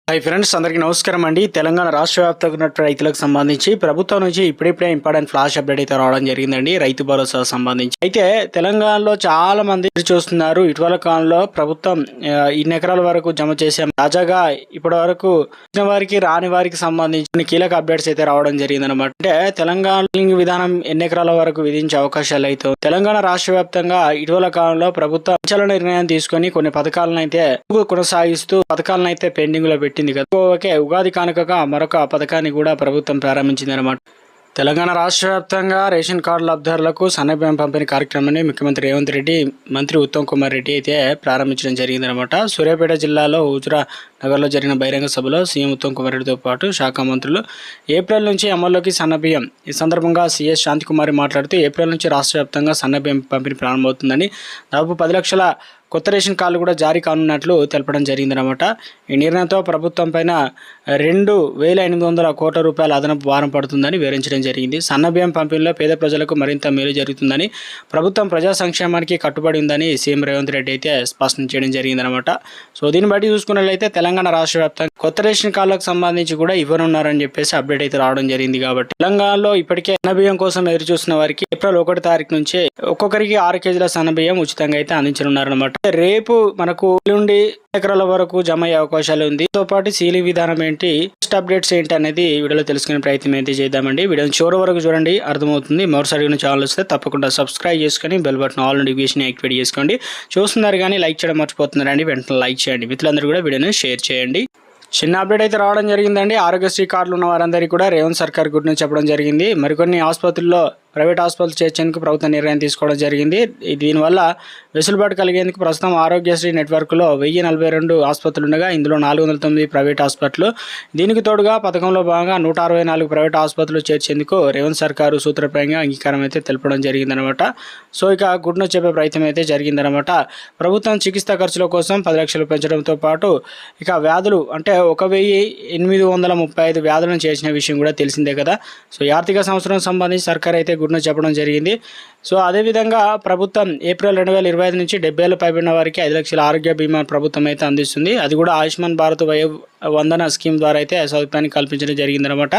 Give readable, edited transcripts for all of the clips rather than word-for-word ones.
Hi friends, అందరికీ నమస్కారం అండి. తెలంగాణ రాష్ట్ర వ్యాప్తంగా ఉన్న రైతులకు సంబంధించి ప్రభుత్వం నుంచి ఇప్పుడిప్పుడే ఇంపార్టెంట్ ఫ్లాష్ అప్డేట్ అయితే రావడం జరిగిందండి. రైతు భరోసా సంబంధించి అయితే తెలంగాణలో చాలా మంది చూస్తున్నారు. ఇటీవల కాలంలో ప్రభుత్వం ఇన్ని ఎకరాల వరకు జమ చేసాం. తాజాగా ఇప్పటి వరకు వారికి రాని వారికి సంబంధించిన కీలక అప్డేట్స్ అయితే రావడం జరిగింది అనమాట. అంటే తెలంగాణ విధానం ఎన్ని ఎకరాల వరకు విధించే అవకాశాలు అయితే తెలంగాణ రాష్ట్ర వ్యాప్తంగా ఇటీవల కాలంలో ప్రభుత్వం సంచలన నిర్ణయం తీసుకొని కొన్ని పథకాలను అయితే కొనసాగిస్తూ పథకాలను అయితే పెండింగ్ లో పెట్టి ఓకే, ఉగాది కానుకగా మరొక పథకాన్ని కూడా ప్రభుత్వం ప్రారంభించింది అనమాట. తెలంగాణ రాష్ట్ర వ్యాప్తంగా రేషన్ కార్డు లబ్ధిదారులకు సన్నబియ్యం పంపిణీ కార్యక్రమాన్ని ముఖ్యమంత్రి రేవంత్ రెడ్డి, మంత్రి ఉత్తమ్ కుమార్ రెడ్డి అయితే ప్రారంభించడం జరిగిందనమాట. సూర్యాపేట జిల్లాలో హుజురా నగర్లో జరిగిన బహిరంగ సభలో సీఎం ఉత్తమ్ కుమార్ రెడ్డితో పాటు శాఖ మంత్రులు ఏప్రిల్ నుంచి అమల్లోకి సన్నబియ్యం. ఈ సందర్భంగా సీఎస్ శాంతికుమారి మాట్లాడుతూ ఏప్రిల్ నుంచి రాష్ట్ర వ్యాప్తంగా సన్నబియ్యం పంపిణీ ప్రారంభమవుతుందని, దాదాపు 10 లక్షల కొత్త రేషన్ కార్డులు కూడా జారీ కానున్నట్లు తెలపడం జరిగిందనమాట. ఈ నిర్ణయంతో ప్రభుత్వం పైన 2,800 కోట్ల రూపాయల అదనపు భారం పడుతుందని వివరించడం జరిగింది. సన్నబియ్యం పంపిణీలో పేద ప్రజలకు మరింత మేలు జరుగుతుందని, ప్రభుత్వం ప్రజా సంక్షేమానికి కట్టుబడి ఉందని సీఎం రేవంత్ రెడ్డి అయితే స్పష్టం చేయడం జరిగిందనమాట. సో దీన్ని బట్టి చూసుకున్నట్లయితే తెలంగాణ రాష్ట్ర వ్యాప్తంగా కొత్త రేషన్ కార్డులకు సంబంధించి కూడా ఇవ్వనున్నారని చెప్పేసి అప్డేట్ అయితే రావడం జరిగింది. కాబట్టి తెలంగాణలో ఇప్పటికే సన్నబియ్యం కోసం ఎదురు చూస్తున్న వారికి ఏప్రిల్ 1 తారీఖు నుంచే ఒక్కొక్కరికి 6 కేజీల సన్నబియ్యం ఉచితంగా అయితే అందించనున్నారన్నమాట. రేపు మనకు నుండి ఎకరాల వరకు జమ అయ్యే అవకాశాలు ఉంది. తో పాటు సీలింగ్ విధానం ఏంటి, ఫస్ట్ అప్డేట్స్ ఏంటి అనేది వీడియోలో తెలుసుకునే ప్రయత్నం అయితే చేద్దామండి. వీడియోని చివరి వరకు చూడండి, అర్థమవుతుంది. మరోసారి ఛానల్ వస్తే తప్పకుండా సబ్స్క్రైబ్ చేసుకొని bell button all notification activate చేసుకోండి. చూస్తున్నారు కానీ లైక్ చేయడం మర్చిపోతున్నారండి, వెంటనే లైక్ చేయండి. మిత్రులందరూ కూడా వీడియోని షేర్ చేయండి. చిన్న అప్డేట్ అయితే రావడం జరిగిందండి. ఆరోగ్యశ్రీ కార్డులు ఉన్న వారందరికీ కూడా రేవంత్ సర్కార్ గుడ్ న్యూస్ చెప్పడం జరిగింది. మరికొన్ని ఆసుపత్రుల్లో ప్రైవేట్ ఆసుపత్రులు చేర్చేందుకు ప్రభుత్వం నిర్ణయం తీసుకోవడం జరిగింది. దీనివల్ల వెసులుబాటు కలిగేందుకు ప్రస్తుతం ఆరోగ్యశ్రీ నెట్వర్క్లో 1042 ఆసుపత్రులు ఉండగా ఇందులో 409 ప్రైవేట్ ఆసుపత్రులు. దీనికి తోడుగా పథకంలో భాగంగా 164 ప్రైవేట్ ఆసుపత్రులు చేర్చేందుకు రేవంత్ సర్కారు సూత్రప్రాయంగా అంగీకారం అయితే తెలపడం జరిగిందనమాట. సో ఇక గుడ్ న్యూస్ చెప్పే ప్రయత్నం అయితే జరిగిందనమాట. ప్రభుత్వం చికిత్స ఖర్చుల కోసం 10 లక్షలు పెంచడంతో పాటు ఇక వ్యాధులు అంటే 1,835 వ్యాధులను చేర్చిన విషయం కూడా తెలిసిందే కదా. సో ఈ ఆర్థిక సంవత్సరం సంబంధించి సర్కార్ అయితే గుడ్ న్యూస్ చెప్పడం జరిగింది. సో అదేవిధంగా ప్రభుత్వం ఏప్రిల్ 2025 నుంచి 70 ఏళ్ళు పైబడిన వారికి 5 లక్షల ఆరోగ్య బీమా ప్రభుత్వం అయితే అందిస్తుంది. అది కూడా ఆయుష్మాన్ భారత్ వయో వందన స్కీమ్ ద్వారా అయితే సౌకర్యాన్ని కల్పించడం జరిగిందనమాట.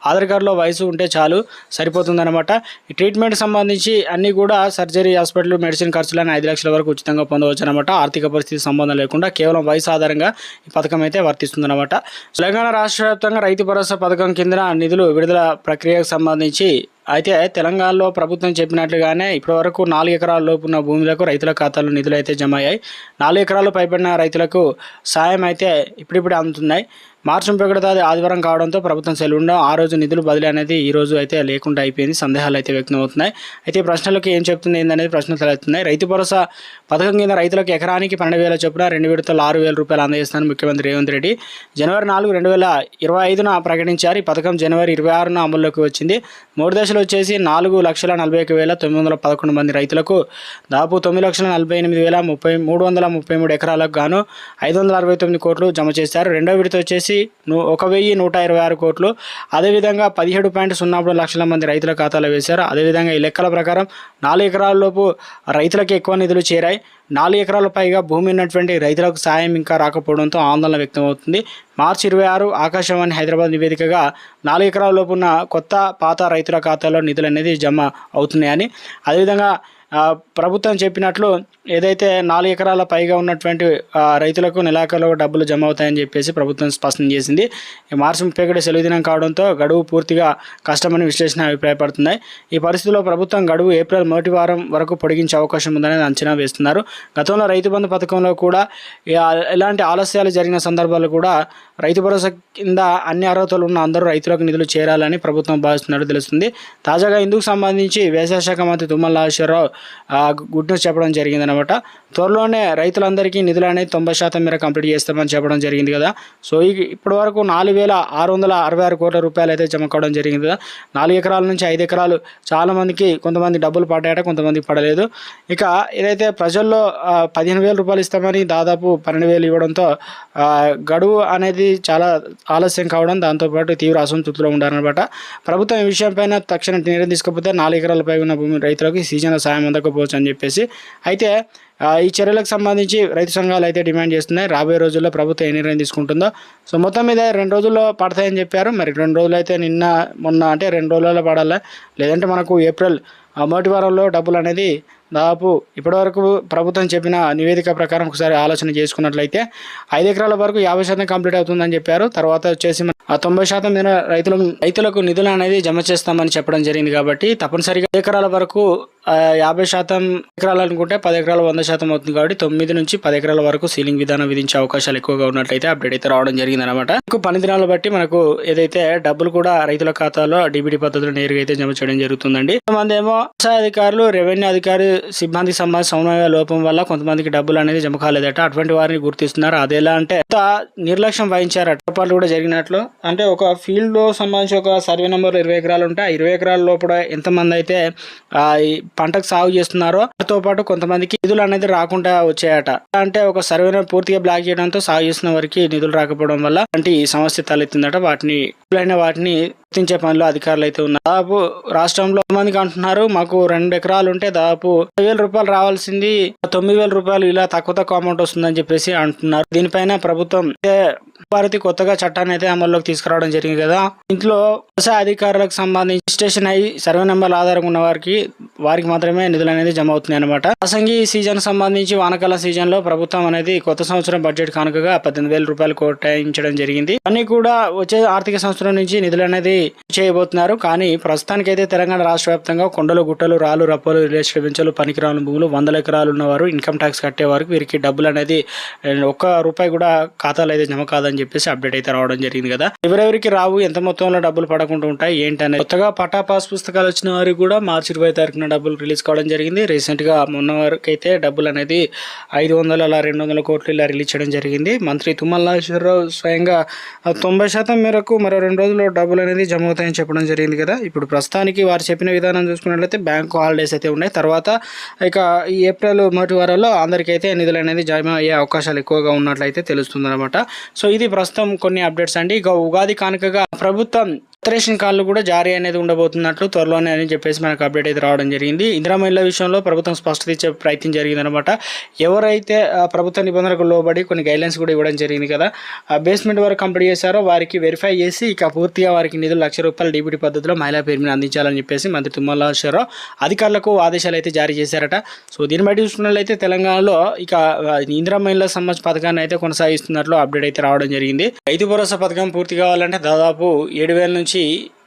ఆధార్ కార్డులో వయసు ఉంటే చాలు సరిపోతుందన్నమాట. ఈ ట్రీట్మెంట్ సంబంధించి అన్ని కూడా సర్జరీ, హాస్పిటల్, మెడిసిన్ ఖర్చులను 5 లక్షల వరకు ఉచితంగా పొందవచ్చు అనమాట. ఆర్థిక పరిస్థితి సంబంధం లేకుండా కేవలం వయసు ఆధారంగా ఈ పథకం అయితే వర్తిస్తుందన్నమాట. తెలంగాణ రాష్ట్ర వ్యాప్తంగా రైతు భరోసా పథకం కింద నిధులు విడుదల ప్రక్రియకు సంబంధించి అయితే తెలంగాణలో ప్రభుత్వం చెప్పినట్లుగానే ఇప్పటివరకు 4 ఎకరాల లోపు ఉన్న భూములకు రైతుల ఖాతాలో నిధులు అయితే జమ అయ్యాయి. 4 ఎకరాలు పైబడిన రైతులకు సాయం అయితే ఇప్పుడిప్పుడే అందుతున్నాయి. మార్చి 31 ఆదివారం కావడంతో ప్రభుత్వం సెలవు ఉండడం, ఆ రోజు నిధులు బదిలీ అనేది ఈ రోజు అయితే లేకుండా అయిపోయింది. సందేహాలు అయితే వ్యక్తమవుతున్నాయి. అయితే ప్రశ్నలకు ఏం చెప్తుంది ఏందనేది ప్రశ్నలు తలెత్తున్నాయి. రైతు భరోసా పథకం కింద రైతులకు ఎకరానికి 12,000 చొప్పున 2 విడతలు 6,000 రూపాయలు అందజేస్తానని ముఖ్యమంత్రి రేవంత్ రెడ్డి జనవరి 4, 2025 ప్రకటించారు. ఈ పథకం జనవరి 26 అమల్లోకి వచ్చింది. 3 దశలు వచ్చేసి 4,41,911 మంది రైతులకు దాదాపు 9,48,333 ఎకరాలకు గాను 569 కోట్లు జమ చేశారు. రెండో విడత వచ్చేసి 1,126 కోట్లు. అదేవిధంగా 17.03 లక్షల మంది రైతుల ఖాతాలో వేశారు. అదేవిధంగా ఈ లెక్కల ప్రకారం 4 ఎకరాల లోపు రైతులకు ఎక్కువ నిధులు చేరాయి. 4 ఎకరాల పైగా భూమి ఉన్నటువంటి రైతులకు సాయం ఇంకా రాకపోవడంతో ఆందోళన వ్యక్తమవుతుంది. మార్చి 26 ఆకాశవాణి హైదరాబాద్ నివేదికగా 4 ఎకరాల లోపు ఉన్న కొత్త పాత రైతుల ఖాతాలో నిధులు అనేది జమ అవుతున్నాయని, అదేవిధంగా ప్రభుత్వం చెప్పినట్లు ఏదైతే 4 ఎకరాల పైగా ఉన్నటువంటి రైతులకు నెలాఖరులో డబ్బులు జమ అవుతాయని చెప్పేసి ప్రభుత్వం స్పష్టం చేసింది. మార్చి 31 సెలవు దినం కావడంతో గడువు పూర్తిగా కష్టమని విశ్లేషణ అభిప్రాయపడుతున్నాయి. ఈ పరిస్థితిలో ప్రభుత్వం గడువు ఏప్రిల్ 1 వారం వరకు పొడిగించే అవకాశం ఉందని అంచనా వేస్తున్నారు. గతంలో రైతు బంధు పథకంలో కూడా ఇలాంటి ఆలస్యాలు జరిగిన సందర్భాలు కూడా రైతు భరోసా కింద అన్ని అర్హతలు ఉన్న అందరూ రైతులకు నిధులు చేరాలని ప్రభుత్వం భావిస్తున్నట్టు తెలుస్తుంది. తాజాగా ఇందుకు సంబంధించి వ్యవసాయ శాఖ మంత్రి తుమ్మల నాగేశ్వరరావు గుడ్ న్యూస్ చెప్పడం జరిగిందనమాట. త్వరలోనే రైతులందరికీ నిధులు అనేది 90% మేర కంప్లీట్ చేస్తామని చెప్పడం జరిగింది కదా. సో ఇప్పటి వరకు 4,666 కోట్ల రూపాయలు అయితే జమ కావడం జరిగింది కదా. 4 ఎకరాల నుంచి 5 ఎకరాలు చాలా మందికి కొంతమంది డబ్బులు పడ్డాయట, కొంతమందికి పడలేదు. ఇక ఏదైతే ప్రజల్లో 15,000 రూపాయలు ఇస్తామని దాదాపు 12,000 ఇవ్వడంతో గడువు అనేది చాలా ఆలస్యం కావడం, దాంతోపాటు తీవ్ర అసంతృప్తిలో ఉండారనమాట. ప్రభుత్వం ఈ విషయంపైన తక్షణ నిర్ణయం తీసుకోకపోతే 4 ఎకరాలపై ఉన్న భూమి రైతులకు సీజన్లో సాయం అందకపోవచ్చు అని చెప్పేసి. అయితే ఈ చర్యలకు సంబంధించి రైతు సంఘాలు అయితే డిమాండ్ చేస్తున్నాయి. రాబోయే రోజుల్లో ప్రభుత్వం ఏ నిర్ణయం తీసుకుంటుందో. సో మొత్తం మీద 2 రోజుల్లో పడతాయని చెప్పారు. మరి 2 రోజులు అయితే నిన్న మొన్న అంటే 2 రోజుల్లో పడాలా, లేదంటే మనకు ఏప్రిల్ మొదటి వారంలో డబ్బులు అనేది దాదాపు ఇప్పటివరకు ప్రభుత్వం చెప్పిన నివేదిక ప్రకారం ఒకసారి ఆలోచన చేసుకున్నట్లయితే 5 ఎకరాల వరకు 50% కంప్లీట్ అవుతుందని చెప్పారు. తర్వాత వచ్చేసి 90% మీద రైతులకు నిధులు అనేది జమ చేస్తామని చెప్పడం జరిగింది. కాబట్టి తప్పనిసరిగా 5 ఎకరాల వరకు 50% ఎకరాలు అనుకుంటే 10 ఎకరాలు 100% అవుతుంది. కాబట్టి 9 నుంచి 10 ఎకరాల వరకు సీలింగ్ విధానం విధించే అవకాశాలు ఎక్కువగా ఉన్నట్లయితే అప్డేట్ అయితే రావడం జరిగింది అనమాట. పని దినాలను బట్టి మనకు ఏదైతే డబ్బులు కూడా రైతుల ఖాతాలో డీబీటీ పద్ధతిలో నేరుగా అయితే జమ చేయడం జరుగుతుందండి. కొంతమంది ఏమో వ్యవసాయ అధికారులు, రెవెన్యూ అధికారి సిబ్బంది సంబంధించిన సమన్వయ లోపం వల్ల కొంతమందికి డబ్బులు అనేది జమ కాలేదట. అటువంటి వారిని గుర్తిస్తున్నారు. అదేలా అంటే నిర్లక్ష్యం వహించారట. పొరపాట్లు కూడా జరిగినట్లు. అంటే ఒక ఫీల్డ్ లో సంబంధించి ఒక సర్వే నెంబర్ 20 ఎకరాలు ఉంటే 20 ఎకరాల లోపల ఎంతమంది అయితే పంటకు సాగు చేస్తున్నారో వాటితో పాటు కొంతమందికి నిధులు అనేది రాకుండా వచ్చాయట. అంటే ఒక సర్వే పూర్తిగా బ్లాక్ చేయడంతో సాగు చేసిన వారికి నిధులు రాకపోవడం వల్ల అంటే ఈ సమస్య తలెత్తిందట. వాటిని గుర్తించే పనిలో అధికారులు అయితే ఉన్నారు. దాదాపు రాష్ట్రంలో మందికి అంటున్నారు, మాకు 2 ఎకరాలు ఉంటే దాదాపు 10,000 రూపాయలు రావాల్సింది 9,000 రూపాయలు ఇలా తక్కువ అమౌంట్ వస్తుందని చెప్పేసి అంటున్నారు. దీనిపైన ప్రభుత్వం భారతి కొత్తగా చట్టాన్ని అయితే అమల్లోకి తీసుకురావడం జరిగింది కదా. ఇంట్లో వ్యవసాయ అధికారులకు సంబంధించి రిజిస్ట్రేషన్ అయ్యి సర్వే నెంబర్ల ఆధారంగా ఉన్న వారికి మాత్రమే నిధులు అనేది జమ అవుతున్నాయి అనమాట. యాసంగి సీజన్ సంబంధించి వానాకాలం సీజన్ లో ప్రభుత్వం అనేది కొత్త సంవత్సరం బడ్జెట్ కానుకగా 18,000 రూపాయలు కేటాయించడం జరిగింది. అన్ని కూడా వచ్చే ఆర్థిక సంవత్సరం నుంచి నిధులు అనేది చేయబోతున్నారు. కానీ ప్రస్తుతానికైతే తెలంగాణ రాష్ట్ర వ్యాప్తంగా కొండలు, గుట్టలు, రాళ్ళు, రప్పలు, రిలేషన్ పెంచలు, పనికిరాని భూములు 100 ఎకరాలు ఉన్నవారు, ఇన్కమ్ ట్యాక్స్ కట్టే వారికి వీరికి డబ్బులు అనేది 1 రూపాయి కూడా ఖాతాలు అయితే జమ కాదని చెప్పేసి అప్డేట్ అయితే రావడం జరిగింది కదా. ఎవరెవరికి రావు, ఎంత మొత్తంలో డబ్బులు పడకుండా ఉంటాయి ఏంటనేది కొత్తగా పట్టా పాస్ పుస్తకాలు వచ్చిన వారికి కూడా మార్చి 20 తారీఖున డబ్బులు రిలీజ్ కావడం జరిగింది. రీసెంట్ గా మొన్న వరకు అయితే డబ్బులు అనేది 500 అలా 200 కోట్లు ఇలా రిలీజ్ చేయడం జరిగింది. మంత్రి తుమ్మల నాగేశ్వరరావు స్వయంగా 90% మేరకు మరో 2 రోజుల్లో డబ్బులు అనేది జమ అవుతాయని చెప్పడం జరిగింది కదా. ఇప్పుడు ప్రస్తుతానికి వారు చెప్పిన విధానం చూసుకున్నట్లయితే బ్యాంకు హాలిడేస్ అయితే ఉన్నాయి. తర్వాత ఇక ఈ ఏప్రిల్ మొదటి వారంలో అందరికైతే నిధులు అనేది జమ అయ్యే అవకాశాలు ఎక్కువగా ఉన్నట్లయితే తెలుస్తుంది అనమాట. సో ఇది ప్రస్తుతం కొన్ని అప్డేట్స్ అండి. ఇక ఉగాది కానుకగా ప్రభుత్వం రేషన్ కార్డులు కూడా జారీ అనేది ఉండబోతున్నట్లు త్వరలోనే అని చెప్పేసి మనకు అప్డేట్ అయితే రావడం జరిగింది. ఇందిరా మహిళల విషయంలో ప్రభుత్వం స్పష్టత ఇచ్చే ప్రయత్నం జరిగింది అనమాట. ఎవరైతే ప్రభుత్వ నిబంధనలకు లోబడి కొన్ని గైడ్లైన్స్ కూడా ఇవ్వడం జరిగింది కదా, బేస్మెంట్ వరకు కంప్లీట్ చేశారో వారికి వెరిఫై చేసి ఇక పూర్తిగా వారికి నిధులు ₹1,00,000 డీబీటీ పద్ధతిలో మహిళా పేరు మీద అందించాలని చెప్పేసి మంత్రి తుమ్మల నాగేశ్వరరావు అధికారులకు ఆదేశాలు అయితే జారీ చేశారట. సో దీన్ని బట్టి చూసుకున్నట్లయితే తెలంగాణలో ఇక ఇందిరా మహిళలకు సంబంధించిన పథకాన్ని అయితే కొనసాగిస్తున్నట్లు అప్డేట్ అయితే రావడం జరిగింది. రైతు భరోసా పథకం పూర్తి కావాలంటే దాదాపు 7,000 నుంచి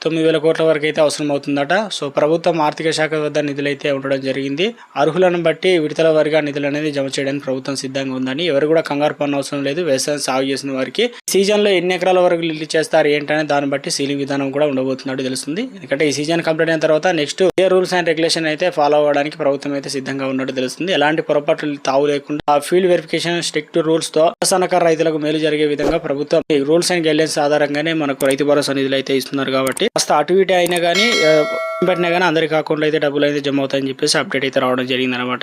9,000 కోట్ల వరకు అయితే అవసరం అవుతుందట. సో ప్రభుత్వం ఆర్థిక శాఖ వద్ద నిధులైతే ఉండడం జరిగింది. అర్హులను బట్టి విడతల వారిగా నిధులు అనేది జమ చేయడానికి ప్రభుత్వం సిద్ధంగా ఉందని, ఎవరు కూడా కంగారు పని అవసరం లేదు. వ్యవసాయం సాగు చేసిన వారికి సీజన్ లో ఎన్ని ఎకరాల వరకు రిలీజ్ చేస్తారు ఏంటనే దాన్ని బట్టి సీలింగ్ విధానం కూడా ఉండబోతున్నట్టు తెలుస్తుంది. ఎందుకంటే ఈ సీజన్ కంప్లీట్ అయిన తర్వాత next A rules and regulation అయితే ఫాలో అవ్వడానికి ప్రభుత్వం అయితే సిద్ధంగా ఉన్నట్టు తెలుస్తుంది. ఎలాంటి పొరపాట్లు తావు లేకుండా ఆ ఫీల్డ్ వెరిఫికేషన్ స్ట్రిక్ట్ రూల్స్ తో సన్నకారు రైతులకు మేలు జరిగే విధంగా ప్రభుత్వం ఈ రూల్స్ అండ్ గైడ్లైన్స్ ఆధారంగానే మనకు రైతు భరోసా నిధులు అయితే ఇస్తున్నారు. కాబట్టి కాస్త అటు ఇటు అయినా కానీ పెట్టినా కానీ అందరికి అకౌంట్లో అయితే డబ్బులు అయితే జమ అవుతాయని చెప్పేసి అప్డేట్ అయితే రావడం జరిగింది అనమాట.